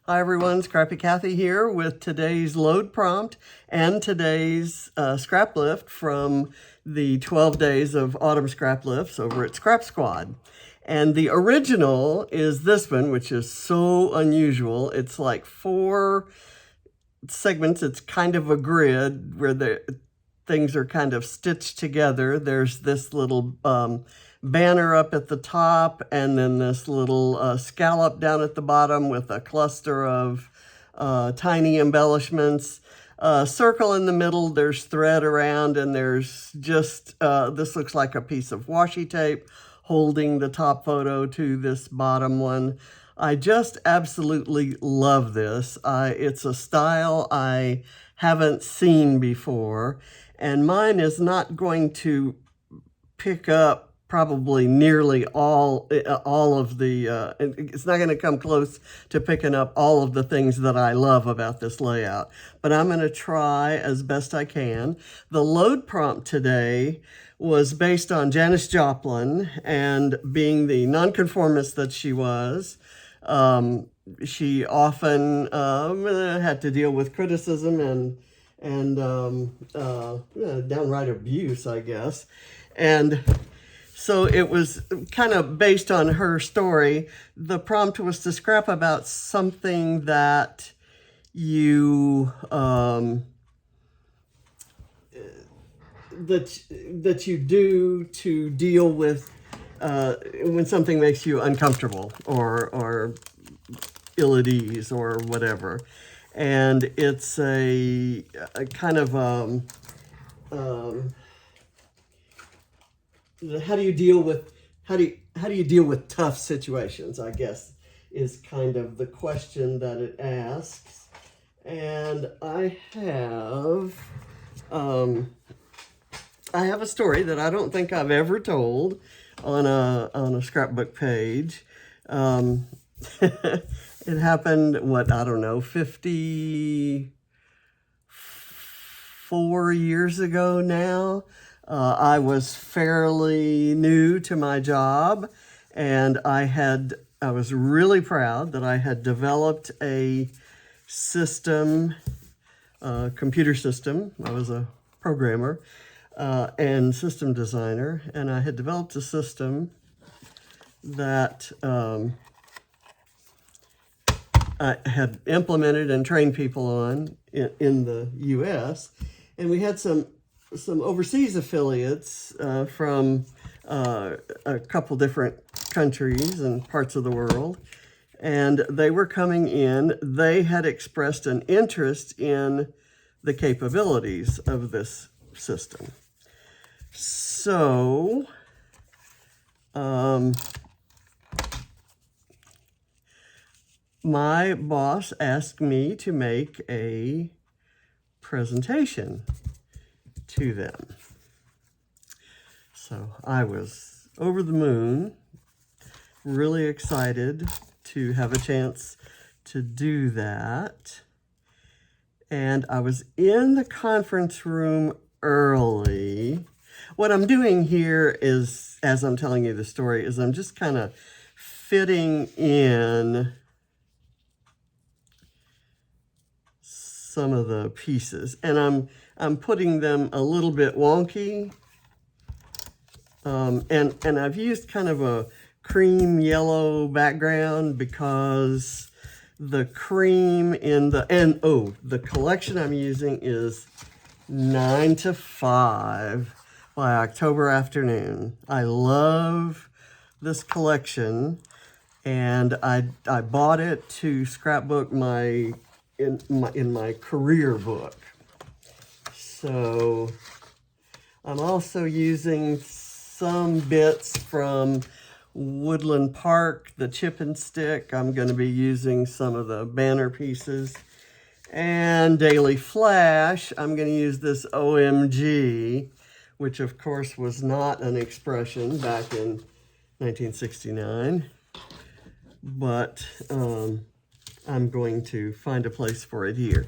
Hi everyone, Scrappy Kathy here with today's load prompt and today's scrap lift from the 12 days of autumn scrap lifts over at Scrap Squad. And the original is this one, which is so unusual. It's like 4 segments. It's kind of a grid where the things are kind of stitched together. There's this little banner up at the top, and then this little scallop down at the bottom with a cluster of tiny embellishments. Circle in the middle, there's thread around, and there's just, this looks like a piece of washi tape holding the top photo to this bottom one. I just absolutely love this. It's a style I haven't seen before, and mine is not going to pick up probably nearly all of the, it's not going to come close to picking up all of the things that I love about this layout, but I'm going to try as best I can. The load prompt today was based on Janis Joplin, and being the nonconformist that she was, she often had to deal with criticism and downright abuse, I guess. And so it was kind of based on her story. The prompt was to scrap about something that you that you do to deal with when something makes you uncomfortable or ill at ease or whatever. And it's a kind of how do you deal with tough situations, I guess, is kind of the question that it asks. And I have a story that I don't think I've ever told on a scrapbook page. It happened, I don't know, 54 years ago now. I was fairly new to my job, and I was really proud that I had developed a system, computer system. I was a programmer and system designer, and I had developed a system that I had implemented and trained people on in the U.S., and we had some overseas affiliates from a couple different countries and parts of the world, and they were coming in. They had expressed an interest in the capabilities of this system. So my boss asked me to make a presentation to them. So I was over the moon, really excited to have a chance to do that. And I was in the conference room early. What I'm doing here is, as I'm telling you the story, is I'm just kind of fitting in some of the pieces, and I'm putting them a little bit wonky, and I've used kind of a cream yellow background because the cream the collection I'm using is 9 to 5 by October Afternoon. I love this collection, and I bought it to scrapbook in my career book. So I'm also using some bits from Woodland Park, the chip and stick. I'm going to be using some of the banner pieces. And Daily Flash, I'm going to use this OMG, which of course was not an expression back in 1969. But I'm going to find a place for it here.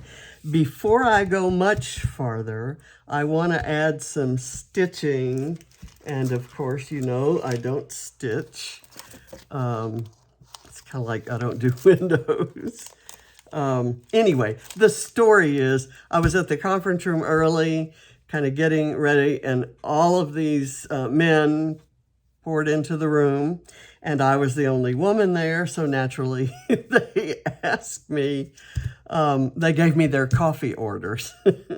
Before I go much farther, I want to add some stitching, and of course, you know, I don't stitch. It's kind of like I don't do windows. Anyway, the story is I was at the conference room early, kind of getting ready, and all of these men poured into the room, and I was the only woman there, so naturally they asked me, they gave me their coffee orders.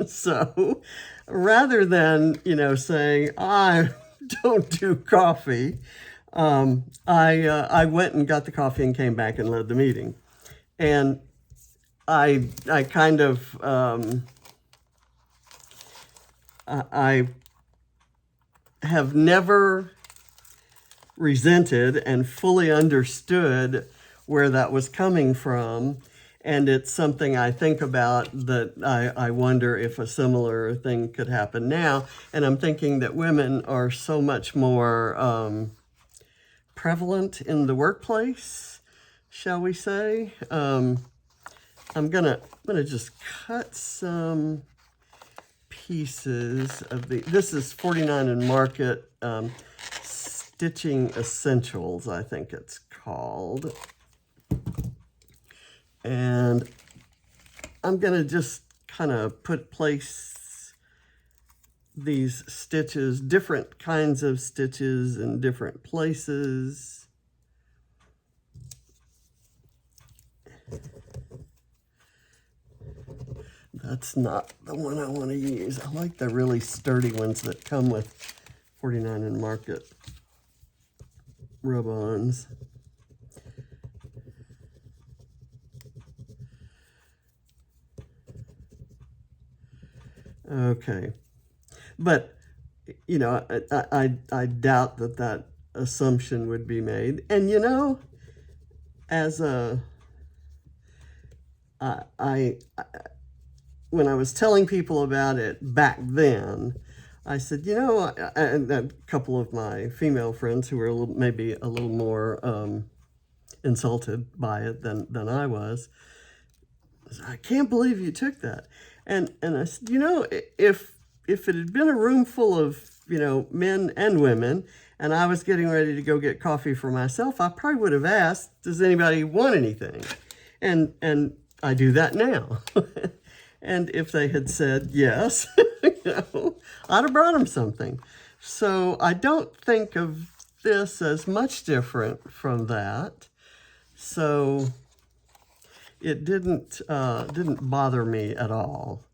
So rather than, saying, I don't do coffee, I went and got the coffee and came back and led the meeting. And I kind of, I have never resented and fully understood where that was coming from. And it's something I think about that I wonder if a similar thing could happen now. And I'm thinking that women are so much more prevalent in the workplace, shall we say. I'm gonna just cut some pieces of this is 49 and Market Stitching Essentials, I think it's called. And I'm gonna just kind of place these stitches, different kinds of stitches in different places. That's not the one I want to use. I like the really sturdy ones that come with 49 and Market rub-ons. Okay. But, I doubt that assumption would be made. And, as when I was telling people about it back then, I said, and a couple of my female friends who were maybe a little more insulted by it than I was, I can't believe you took that. And I said, if it had been a room full of, men and women, and I was getting ready to go get coffee for myself, I probably would have asked, does anybody want anything? And I do that now. And if they had said yes, I'd have brought them something. So I don't think of this as much different from that. So it didn't bother me at all.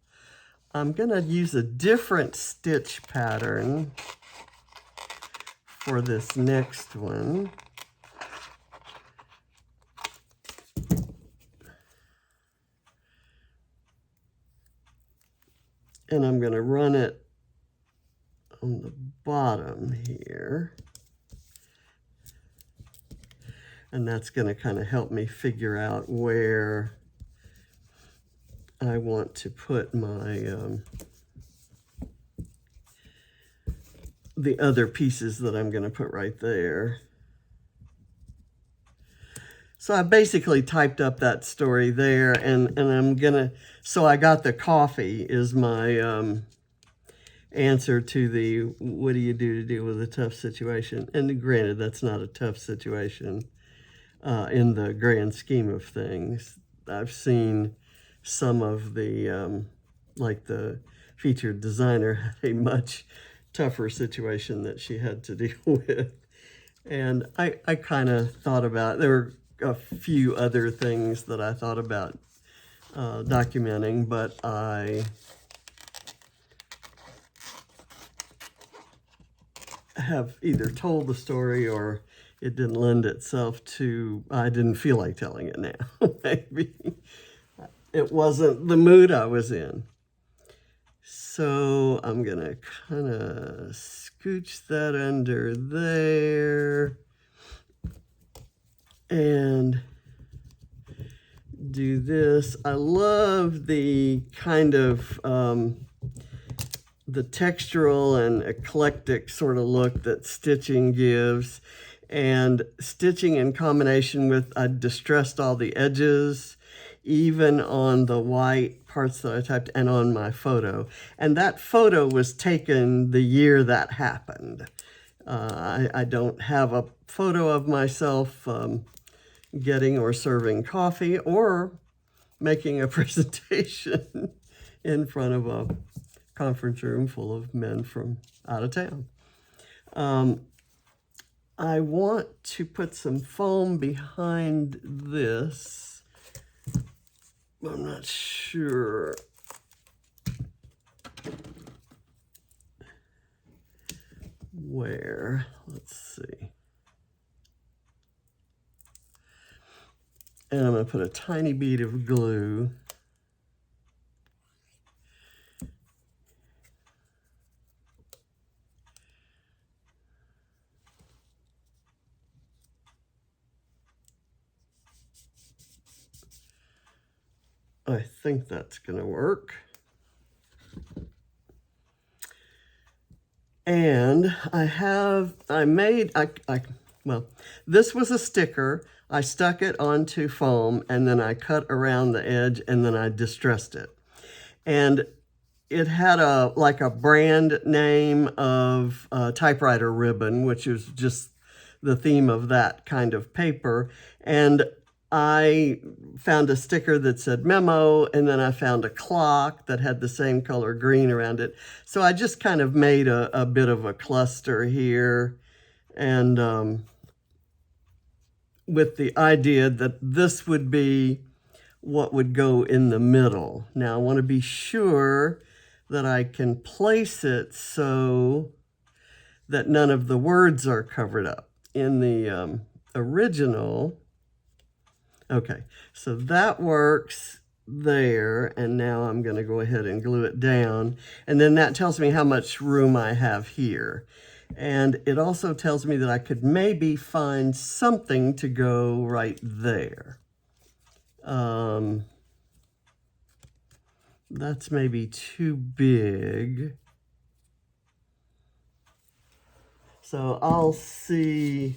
I'm gonna use a different stitch pattern for this next one. And I'm going to run it on the bottom here. And that's going to kind of help me figure out where I want to put my the other pieces that I'm going to put right there. So I basically typed up that story there, and I'm gonna, so I got the coffee is my answer to the what do you do to deal with a tough situation. And granted, that's not a tough situation in the grand scheme of things. I've seen some of the, like the featured designer had a much tougher situation that she had to deal with. And I kind of thought about, there were a few other things that I thought about documenting, but I have either told the story or it didn't lend itself to, I didn't feel like telling it now. Maybe it wasn't the mood I was in. So I'm gonna kind of scooch that under there and do this. I love the kind of the textural and eclectic sort of look that stitching gives, and stitching in combination with, I distressed all the edges, even on the white parts that I typed and on my photo. And that photo was taken the year that happened. I don't have a photo of myself getting or serving coffee or making a presentation in front of a conference room full of men from out of town. I want to put some foam behind this. I'm not sure. Where? Let's see. And I'm going to put a tiny bead of glue. I think that's going to work. And well, this was a sticker. I stuck it onto foam and then I cut around the edge and then I distressed it. And it had like a brand name of typewriter ribbon, which is just the theme of that kind of paper. And I found a sticker that said memo, and then I found a clock that had the same color green around it. So I just kind of made a bit of a cluster here, and with the idea that this would be what would go in the middle. Now I want to be sure that I can place it so that none of the words are covered up. In the original, okay, so that works there, and now I'm going to go ahead and glue it down, and then that tells me how much room I have here. And it also tells me that I could maybe find something to go right there. That's maybe too big. So I'll see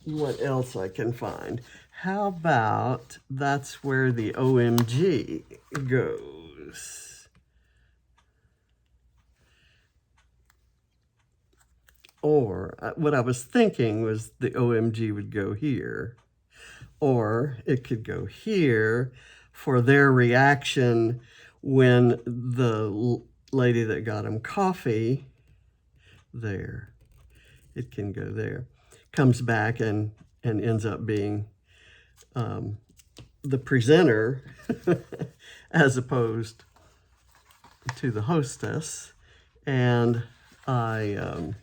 what else I can find. How about that's where the OMG goes? Or what I was thinking was the OMG would go here. Or it could go here for their reaction when the lady that got him coffee, there, it can go there, comes back and ends up being the presenter as opposed to the hostess. And I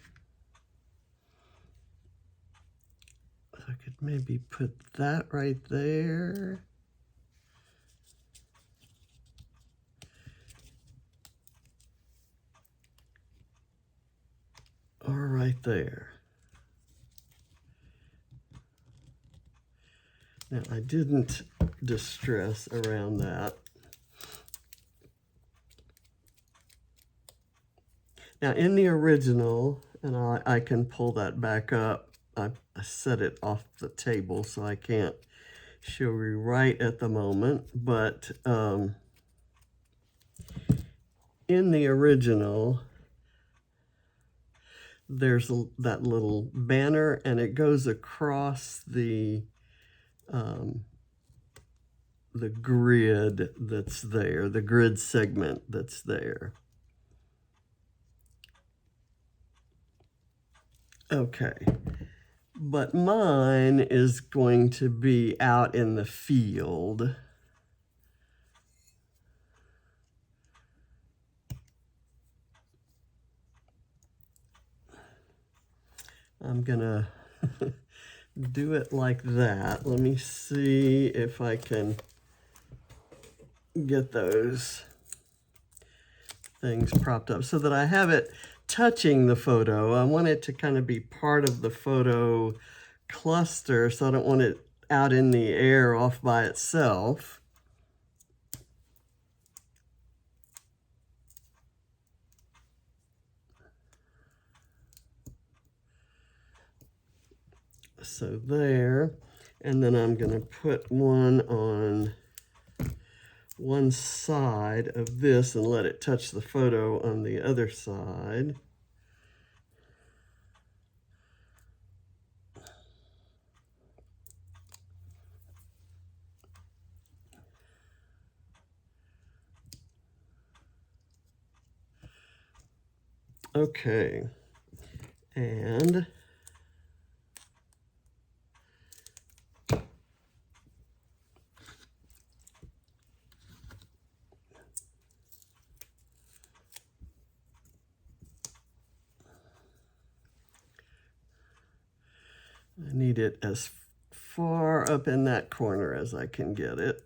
could maybe put that right there. Or right there. Now, I didn't distress around that. Now, in the original, and I can pull that back up, I set it off the table, so I can't show you right at the moment, but in the original, there's that little banner, and it goes across the grid that's there, the grid segment that's there. Okay, but mine is going to be out in the field. I'm gonna do it like that. Let me see if I can get those things propped up so that I have it touching the photo. I want it to kind of be part of the photo cluster, so I don't want it out in the air off by itself. So there, and then I'm going to put one on one side of this and let it touch the photo on the other side. Okay, and I need it as far up in that corner as I can get it.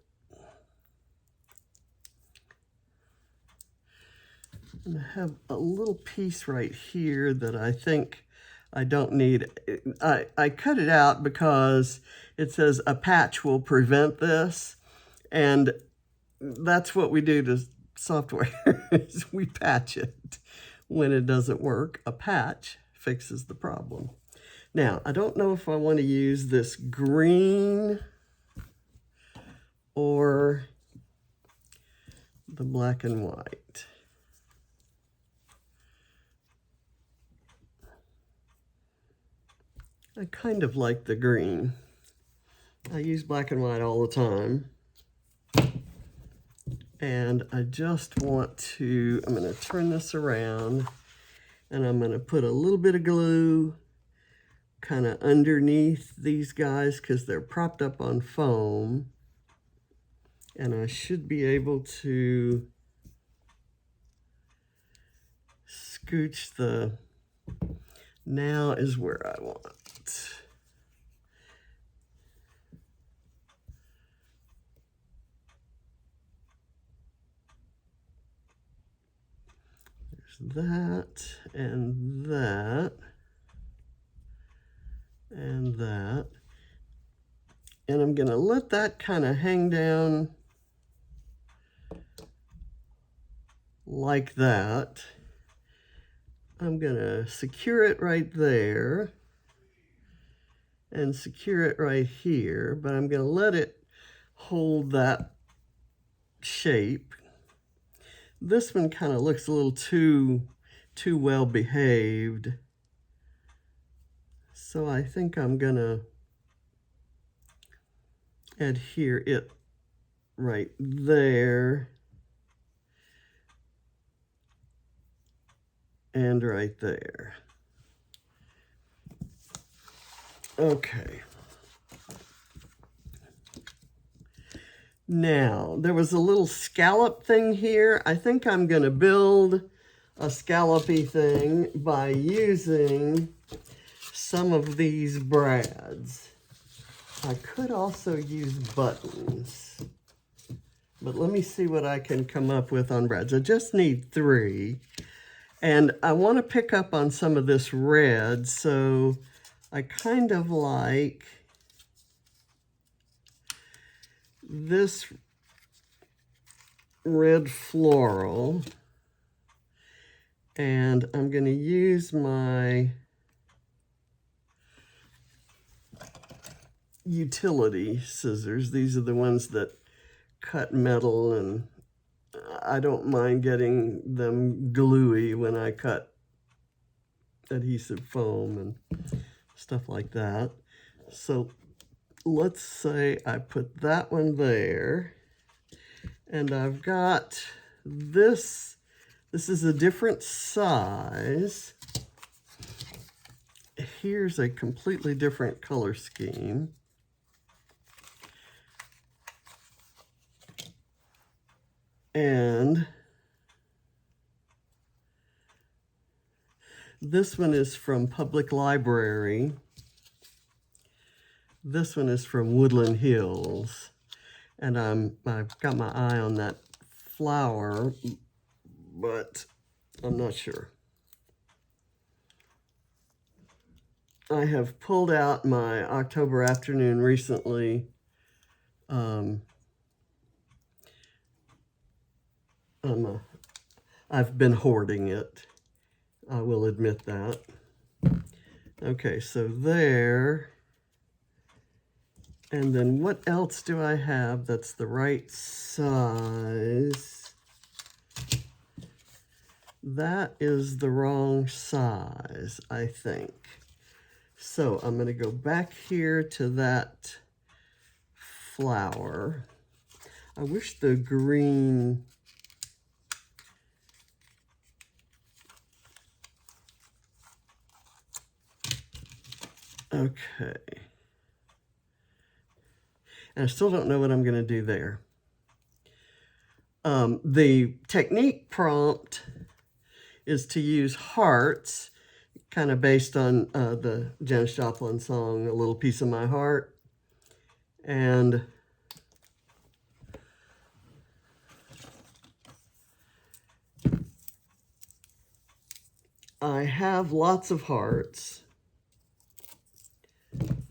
And I have a little piece right here that I think I don't need. I cut it out because it says a patch will prevent this, and that's what we do to software is we patch it when it doesn't work. A patch fixes the problem. Now, I don't know if I want to use this green or the black and white. I kind of like the green. I use black and white all the time. And I just want to, I'm going to turn this around and I'm going to put a little bit of glue kind of underneath these guys because they're propped up on foam. And I should be able to scooch the, now is where I want. That and that and that, and I'm going to let that kind of hang down like that. I'm going to secure it right there and secure it right here, but I'm going to let it hold that shape. This one kind of looks a little too well behaved. So I think I'm gonna adhere it right there and right there. Okay. Now, there was a little scallop thing here. I think I'm going to build a scallopy thing by using some of these brads. I could also use buttons, but let me see what I can come up with on brads. I just need 3, and I want to pick up on some of this red, so I kind of like this red floral, and I'm going to use my utility scissors. These are the ones that cut metal, and I don't mind getting them gluey when I cut adhesive foam and stuff like that. So let's say I put that one there, and I've got this. This is a different size. Here's a completely different color scheme. And this one is from Public Library. This one is from Woodland Hills. And I've got my eye on that flower, but I'm not sure. I have pulled out my October afternoon recently. I've been hoarding it. I will admit that. Okay, so there. And then what else do I have that's the right size? That is the wrong size, I think. So I'm going to go back here to that flower. I wish the green Okay. And I still don't know what I'm going to do there. The technique prompt is to use hearts, kind of based on the Janis Joplin song, A Little Piece of My Heart. And I have lots of hearts,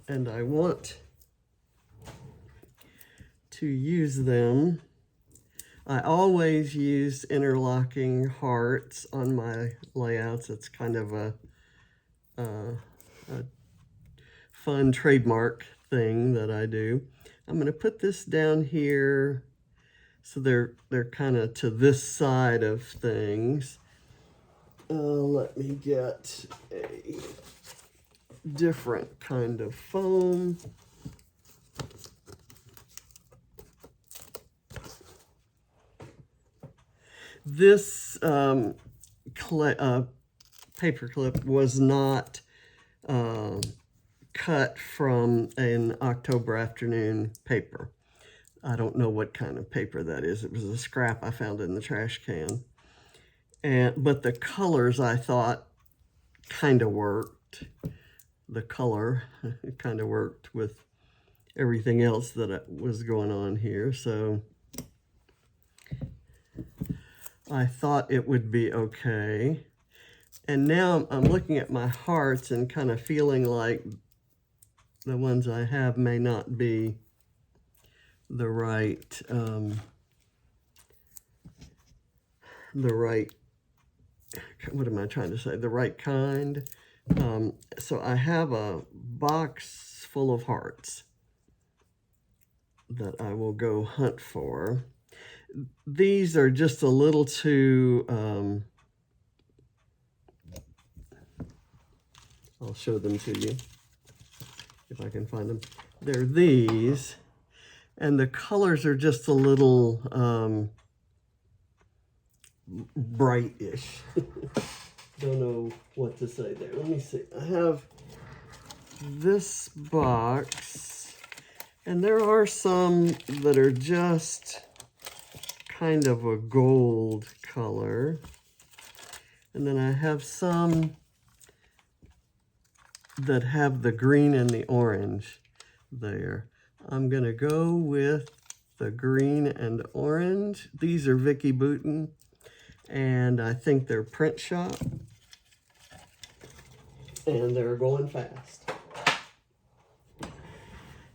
and I want to use them. I always use interlocking hearts on my layouts. It's kind of a fun trademark thing that I do. I'm going to put this down here so they're kind of to this side of things. Let me get a different kind of foam. This paper clip was not cut from an October afternoon paper. I don't know what kind of paper that is. It was a scrap I found in the trash can. But the colors I thought kind of worked. The color kind of worked with everything else that was going on here. So I thought it would be okay. And now I'm looking at my hearts and kind of feeling like the ones I have may not be the right, what am I trying to say? The right kind. So I have a box full of hearts that I will go hunt for. These are just a little too, I'll show them to you if I can find them. They're these, and the colors are just a little bright-ish. Don't know what to say there. Let me see. I have this box, and there are some that are just kind of a gold color. And then I have some that have the green and the orange there. I'm gonna go with the green and orange. These are Vicky Bouton, and I think they're print shop, and they're going fast.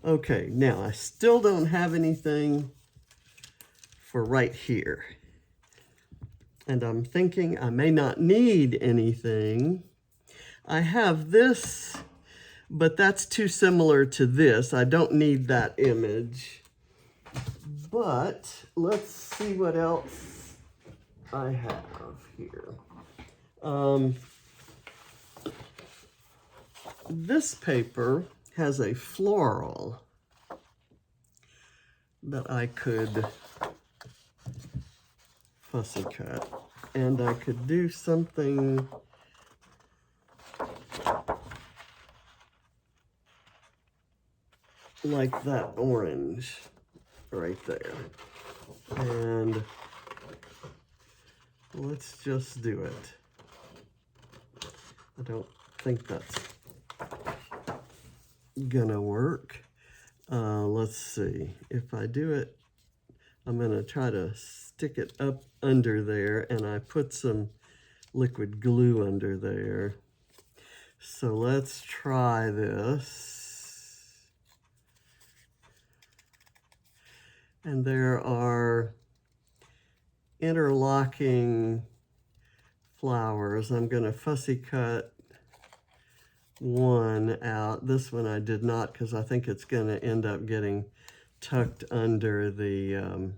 Okay, now I still don't have anything for right here. And I'm thinking I may not need anything. I have this, but that's too similar to this. I don't need that image. But let's see what else I have here. This paper has a floral that I could fussy cut, and I could do something like that orange right there. And let's just do it. I don't think that's gonna work. Let's see. If I do it, I'm gonna try to stick it up under there, and I put some liquid glue under there. So let's try this. And there are interlocking flowers. I'm gonna fussy cut one out. This one I did not, because I think it's gonna end up getting tucked under the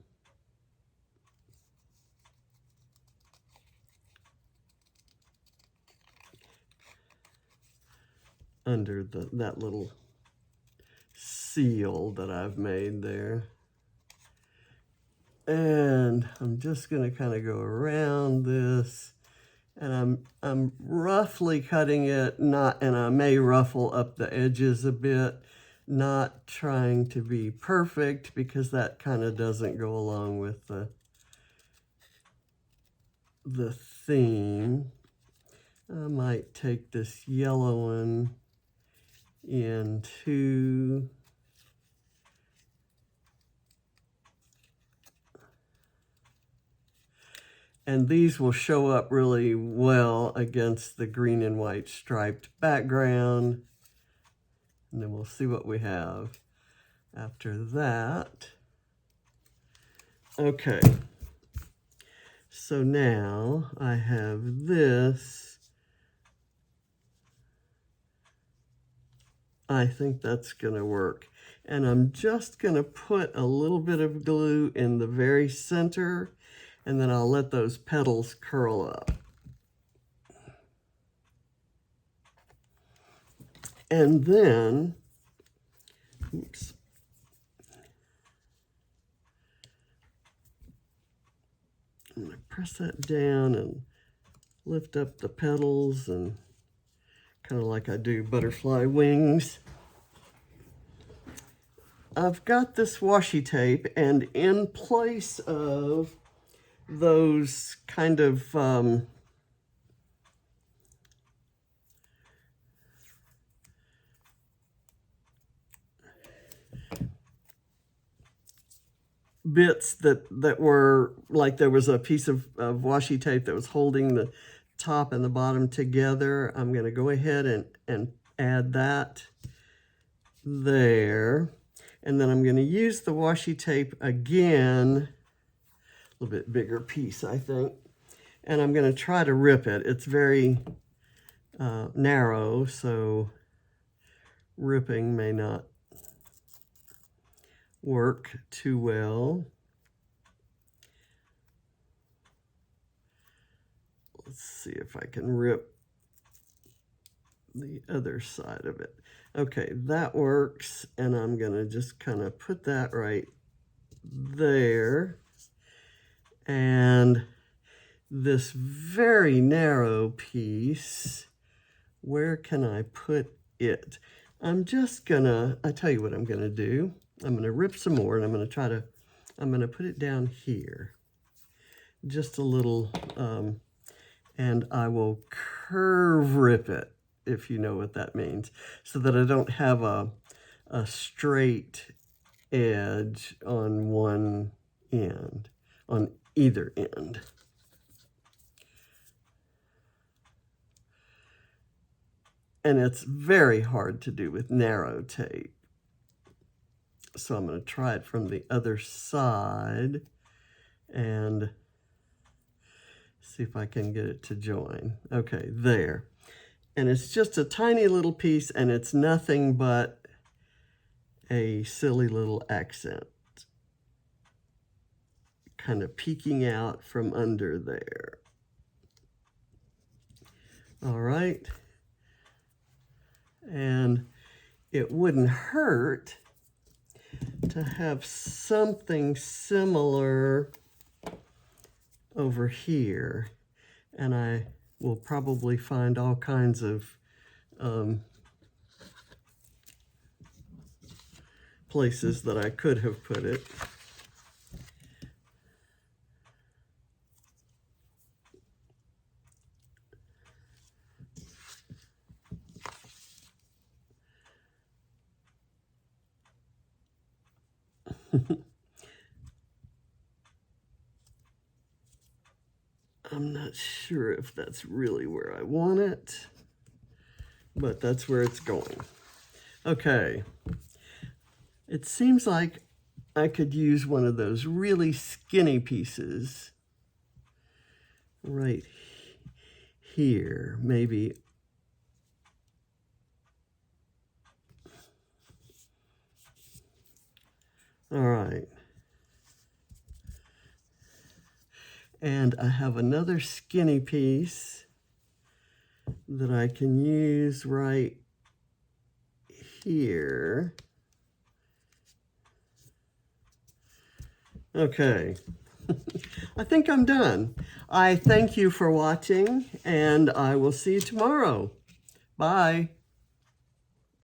that little seal that I've made there. And I'm just gonna kind of go around this And I'm roughly cutting it, and I may ruffle up the edges a bit, not trying to be perfect because that kind of doesn't go along with the theme. I might take this yellow one into and these will show up really well against the green and white striped background. And then we'll see what we have after that. Okay, so now I have this. I think that's gonna work. And I'm just gonna put a little bit of glue in the very center, and then I'll let those petals curl up. And then, oops. I'm gonna press that down and lift up the petals, and kind of like I do butterfly wings. I've got this washi tape, and in place of those kind of bits that were like there was a piece of washi tape that was holding the top and the bottom together, I'm going to go ahead and add that there. And then I'm going to use the washi tape again, a little bit bigger piece, I think. And I'm going to try to rip it. It's very narrow, so ripping may not work too well. Let's see if I can rip the other side of it. Okay, that works, and I'm gonna just kind of put that right there. And this very narrow piece, where can I put it? I'm just gonna, I tell you what I'm gonna do. I'm gonna rip some more, and I'm gonna put it down here. Just a little, and I will curve rip it, if you know what that means, so that I don't have a straight edge on one end, on either end. And it's very hard to do with narrow tape. So I'm going to try it from the other side and see if I can get it to join. Okay, there. And it's just a tiny little piece, and it's nothing but a silly little accent kind of peeking out from under there. All right. And it wouldn't hurt to have something similar over here. And I will probably find all kinds of places that I could have put it. I'm not sure if that's really where I want it, but that's where it's going. Okay. It seems like I could use one of those really skinny pieces right here, maybe. All right. And I have another skinny piece that I can use right here. Okay, I think I'm done. I thank you for watching, and I will see you tomorrow. Bye.